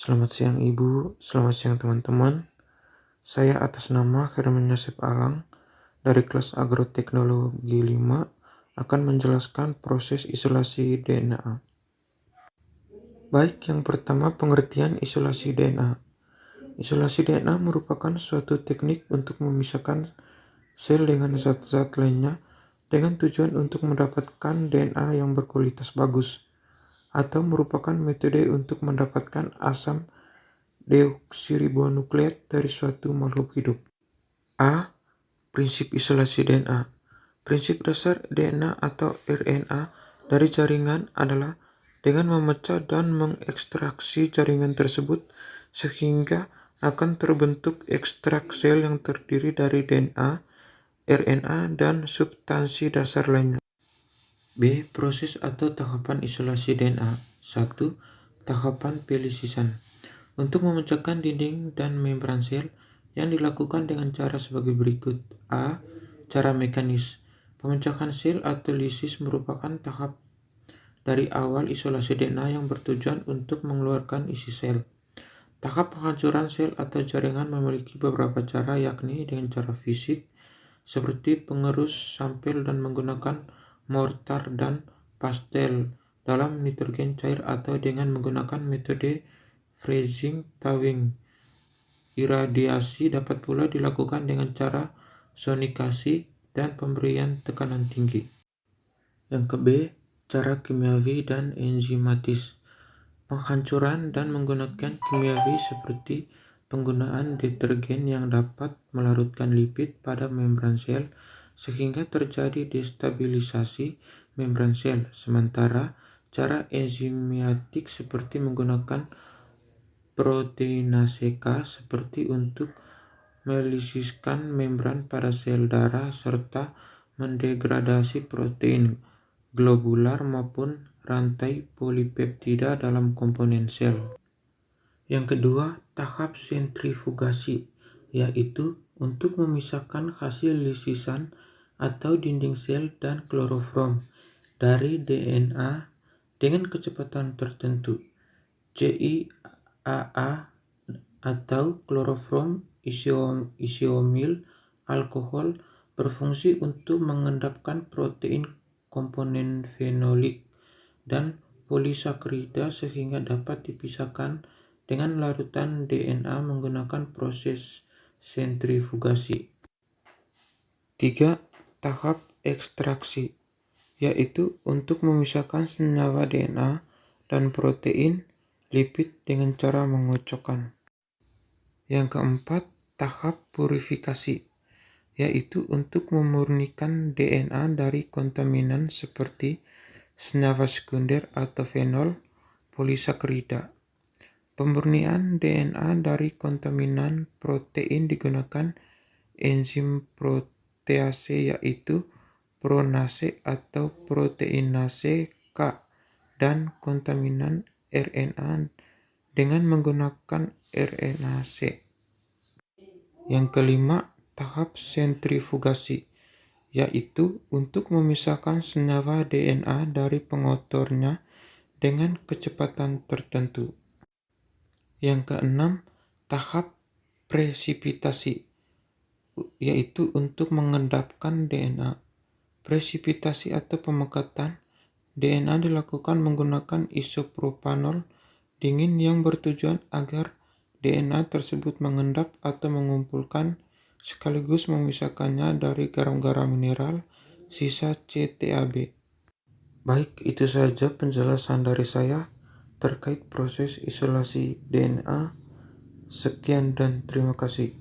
Selamat siang Ibu, selamat siang teman-teman. Saya atas nama Herman Yosep Alang dari kelas Agroteknologi 5 akan menjelaskan proses isolasi DNA. Baik, yang pertama pengertian isolasi DNA. Isolasi DNA merupakan suatu teknik untuk memisahkan sel dengan zat-zat lainnya dengan tujuan untuk mendapatkan DNA yang berkualitas bagus, atau merupakan metode untuk mendapatkan asam deoksiribonukleat dari suatu makhluk hidup. A. Prinsip isolasi DNA. Prinsip dasar DNA atau RNA dari jaringan adalah dengan memecah dan mengekstraksi jaringan tersebut sehingga akan terbentuk ekstrak sel yang terdiri dari DNA, RNA, dan substansi dasar lainnya. B. Proses atau tahapan isolasi DNA. 1. Tahapan pelisisan. Untuk memecahkan dinding dan membran sel yang dilakukan dengan cara sebagai berikut. A. Cara mekanis. Pemecahan sel atau lisis merupakan tahap dari awal isolasi DNA yang bertujuan untuk mengeluarkan isi sel. Tahap penghancuran sel atau jaringan memiliki beberapa cara, yakni dengan cara fisik seperti pengerus sampel dan menggunakan mortar dan pastel dalam nitrogen cair, atau dengan menggunakan metode freezing thawing. Iradiasi dapat pula dilakukan dengan cara sonikasi dan pemberian tekanan tinggi. Yang ke B, cara kimiawi dan enzimatis. Penghancuran dan menggunakan kimiawi seperti penggunaan detergen yang dapat melarutkan lipid pada membran sel sehingga terjadi destabilisasi membran sel. Sementara cara enzimatik seperti menggunakan proteinase K seperti untuk melisiskan membran pada sel darah serta mendegradasi protein globular maupun rantai polipeptida dalam komponen sel. Yang kedua, tahap sentrifugasi, yaitu untuk memisahkan hasil lisisan atau dinding sel dan klorofrom dari DNA dengan kecepatan tertentu. CIAA atau klorofrom isoamil alkohol berfungsi untuk mengendapkan protein komponen fenolik dan polisakarida sehingga dapat dipisahkan dengan larutan DNA menggunakan proses sentrifugasi. 3. Tahap ekstraksi, yaitu untuk memisahkan senyawa DNA dan protein lipid dengan cara mengocokkan. Yang keempat, tahap purifikasi, yaitu untuk memurnikan DNA dari kontaminan seperti senyawa sekunder atau fenol polisakarida. Pemurnian DNA dari kontaminan protein digunakan enzim protease, yaitu pronase atau proteinase K, dan kontaminan RNA dengan menggunakan RNase. Yang kelima, tahap sentrifugasi, yaitu untuk memisahkan senyawa DNA dari pengotornya dengan kecepatan tertentu. Yang keenam, tahap presipitasi, yaitu untuk mengendapkan DNA. Presipitasi atau pemekatan DNA dilakukan menggunakan isopropanol dingin yang bertujuan agar DNA tersebut mengendap atau mengumpulkan sekaligus memisahkannya dari garam-garam mineral sisa CTAB. Baik, itu saja penjelasan dari saya terkait proses isolasi DNA. Sekian dan terima kasih.